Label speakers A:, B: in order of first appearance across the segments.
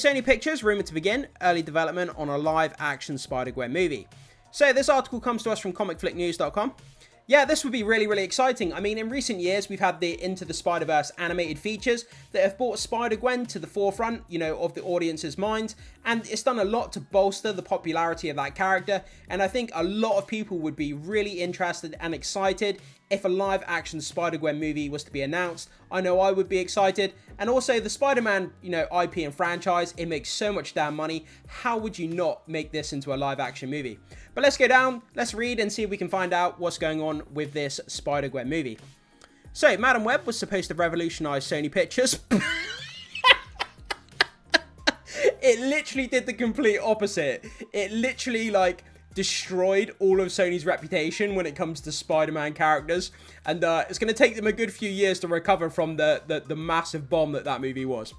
A: Sony Pictures rumoured to begin early development on a live-action Spider-Gwen movie. So this article comes to us from comicflicknews.com. Yeah, this would be really exciting. I mean, in recent years, we've had the Into the Spider-Verse animated features that have brought Spider-Gwen to the forefront, of the audience's minds, and it's done a lot to bolster the popularity of that character, and I think a lot of people would be really interested and excited if a live-action Spider-Gwen movie was to be announced. I know I would be excited, and also the Spider-Man, IP and franchise, it makes so much damn money. How would you not make this into a live-action movie? But let's go down, let's read and see if we can find out what's going on with this Spider-Gwen movie. So, Madam Web was supposed to revolutionize Sony Pictures. It literally did the complete opposite. It literally, destroyed all of Sony's reputation when it comes to Spider-Man characters. And it's going to take them a good few years to recover from the massive bomb that movie was.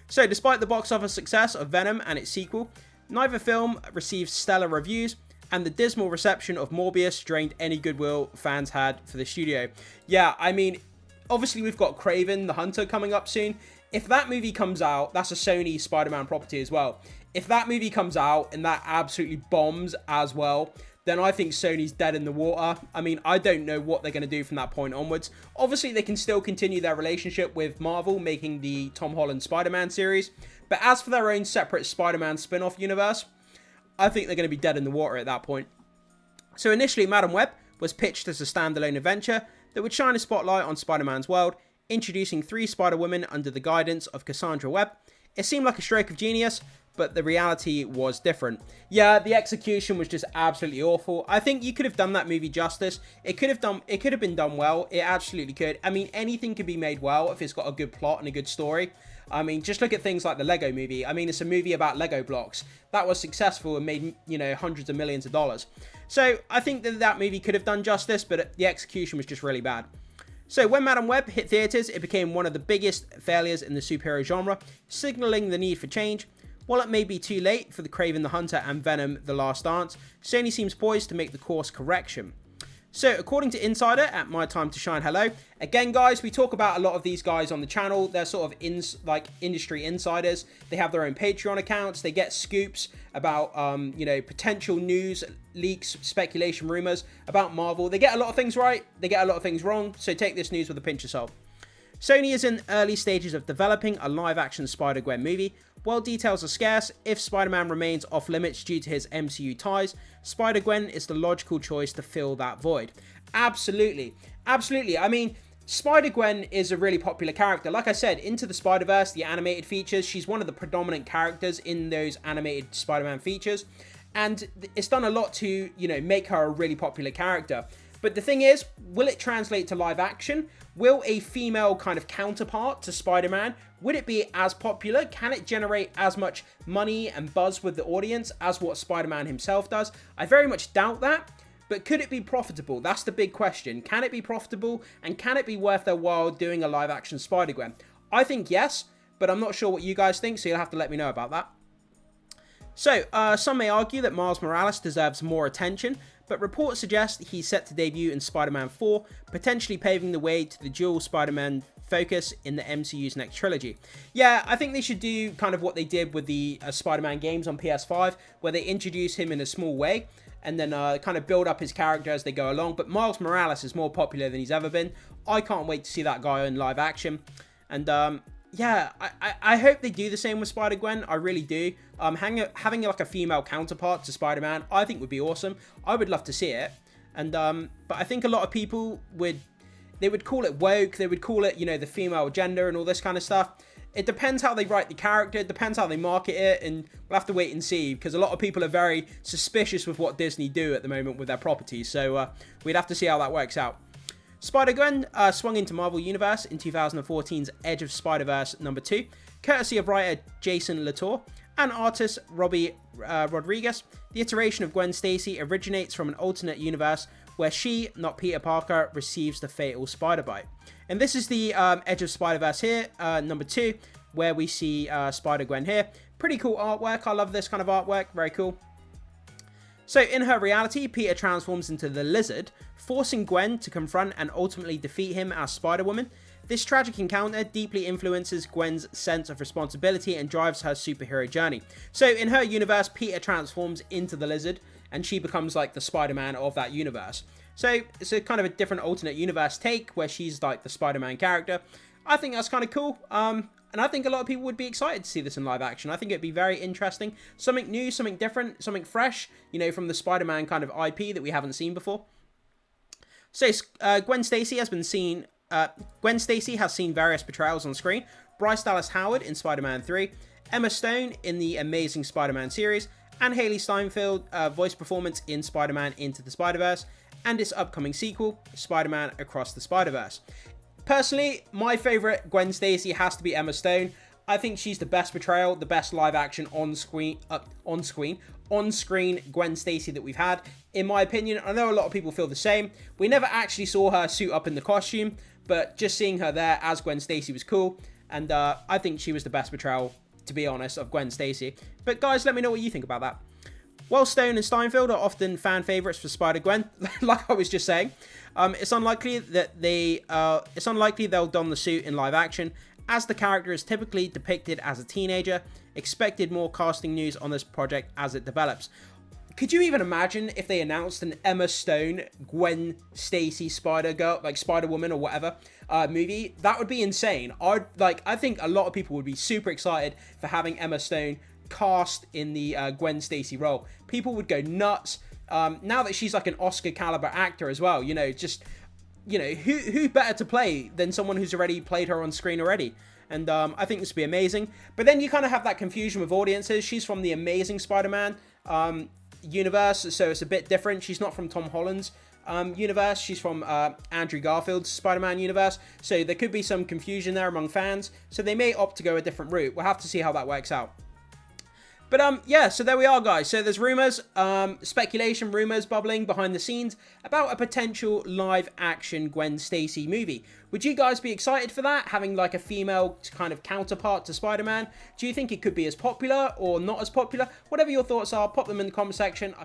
A: So, despite the box office success of Venom and its sequel, neither film received stellar reviews, and the dismal reception of Morbius drained any goodwill fans had for the studio. Yeah, I mean, obviously we've got Kraven the Hunter coming up soon. If that movie comes out, that's a Sony Spider-Man property as well. If that movie comes out and that absolutely bombs as well, then I think Sony's dead in the water. I mean, I don't know what they're going to do from that point onwards. Obviously, they can still continue their relationship with Marvel, making the Tom Holland Spider-Man series. But as for their own separate Spider-Man spin-off universe, I think they're going to be dead in the water at that point. So initially, Madam Web was pitched as a standalone adventure that would shine a spotlight on Spider-Man's world, introducing 3 Spider-Women under the guidance of Cassandra Webb. It seemed like a stroke of genius, but the reality was different. Yeah, the execution was just absolutely awful. I think you could have done that movie justice. It could have been done well. It absolutely could. I mean, anything could be made well if it's got a good plot and a good story. I mean, just look at things like the Lego movie. I mean, it's a movie about Lego blocks. That was successful and made, hundreds of millions of dollars. So I think that movie could have done justice, but the execution was just really bad. So when Madam Web hit theaters, it became one of the biggest failures in the superhero genre, signaling the need for change. While it may be too late for the Kraven the Hunter and Venom the Last Dance, Sony seems poised to make the course correction. So, according to Insider at My Time to Shine Hello, again, guys, we talk about a lot of these guys on the channel. They're sort of industry insiders. They have their own Patreon accounts. They get scoops about, potential news, leaks, speculation, rumors about Marvel. They get a lot of things right. They get a lot of things wrong. So, take this news with a pinch of salt. Sony is in early stages of developing a live-action Spider-Gwen movie. While details are scarce, if Spider-Man remains off-limits due to his MCU ties, Spider-Gwen is the logical choice to fill that void. Absolutely. I mean, Spider-Gwen is a really popular character. Like I said, Into the Spider-Verse, the animated features, she's one of the predominant characters in those animated Spider-Man features. And it's done a lot to, make her a really popular character. But the thing is, will it translate to live action? Will a female kind of counterpart to Spider-Man, would it be as popular? Can it generate as much money and buzz with the audience as what Spider-Man himself does? I very much doubt that. But could it be profitable? That's the big question. Can it be profitable? And can it be worth their while doing a live action Spider-Gwen? I think yes, but I'm not sure what you guys think, so you'll have to let me know about that. So, some may argue that Miles Morales deserves more attention, but reports suggest he's set to debut in Spider-Man 4, potentially paving the way to the dual Spider-Man focus in the MCU's next trilogy. Yeah, I think they should do kind of what they did with the Spider-Man games on PS5, where they introduce him in a small way, and then kind of build up his character as they go along. But Miles Morales is more popular than he's ever been. I can't wait to see that guy in live action. And yeah, I hope they do the same with Spider-Gwen. I really do. Having like a female counterpart to Spider-Man, I think would be awesome. I would love to see it. And but I think a lot of people would call it woke. They would call it, the female gender and all this kind of stuff. It depends how they write the character. It depends how they market it, and we'll have to wait and see, because a lot of people are very suspicious with what Disney do at the moment with their properties. So we'd have to see how that works out. Spider-Gwen swung into Marvel Universe in 2014's Edge of Spider-Verse #2, courtesy of writer Jason Latour and artist Robbie Rodriguez. The iteration of Gwen Stacy originates from an alternate universe where she, not Peter Parker, receives the fatal spider bite. And this is the Edge of Spider-Verse here, #2, where we see Spider-Gwen here. Pretty cool artwork. I love this kind of artwork. Very cool. So in her reality, Peter transforms into the Lizard, forcing Gwen to confront and ultimately defeat him as Spider-Woman. This tragic encounter deeply influences Gwen's sense of responsibility and drives her superhero journey. So in her universe, Peter transforms into the Lizard, and she becomes like the Spider-Man of that universe. So it's a kind of a different alternate universe take where she's like the Spider-Man character. I think that's kind of cool. And I think a lot of people would be excited to see this in live action. I think it'd be very interesting. Something new, something different, something fresh, you know, from the Spider-Man kind of IP that we haven't seen before. So Gwen Stacy has seen various portrayals on screen. Bryce Dallas Howard in Spider-Man 3, Emma Stone in the Amazing Spider-Man series, and Haley Steinfeld voice performance in Spider-Man Into the Spider-Verse, and its upcoming sequel, Spider-Man Across the Spider-Verse. Personally, my favourite Gwen Stacy has to be Emma Stone. I think she's the best portrayal, the best live action on-screen Gwen Stacy that we've had. In my opinion, I know a lot of people feel the same. We never actually saw her suit up in the costume, but just seeing her there as Gwen Stacy was cool. And I think she was the best portrayal, to be honest, of Gwen Stacy. But guys, let me know what you think about that. While Stone and Steinfeld are often fan favourites for Spider-Gwen, like I was just saying, it's unlikely they'll don the suit in live action, as the character is typically depicted as a teenager. Expected more casting news on this project as it develops. Could you even imagine if they announced an Emma Stone, Gwen Stacy Spider-Girl, like Spider-Woman or whatever, movie? That would be insane. I think a lot of people would be super excited for having Emma Stone cast in the Gwen Stacy role. People would go nuts. Now that she's like an Oscar caliber actor as well, you know, just, you know, who better to play than someone who's already played her on screen already? And I think this would be amazing. But then you kind of have that confusion with audiences. She's from the Amazing Spider-Man universe, so it's a bit different. She's not from Tom Holland's universe. She's from Andrew Garfield's Spider-Man universe. So there could be some confusion there among fans. So they may opt to go a different route. We'll have to see how that works out. But yeah, so there we are, guys. So there's rumors, speculation, rumors bubbling behind the scenes about a potential live-action Gwen Stacy movie. Would you guys be excited for that, having like a female kind of counterpart to Spider-Man? Do you think it could be as popular or not as popular? Whatever your thoughts are, pop them in the comment section.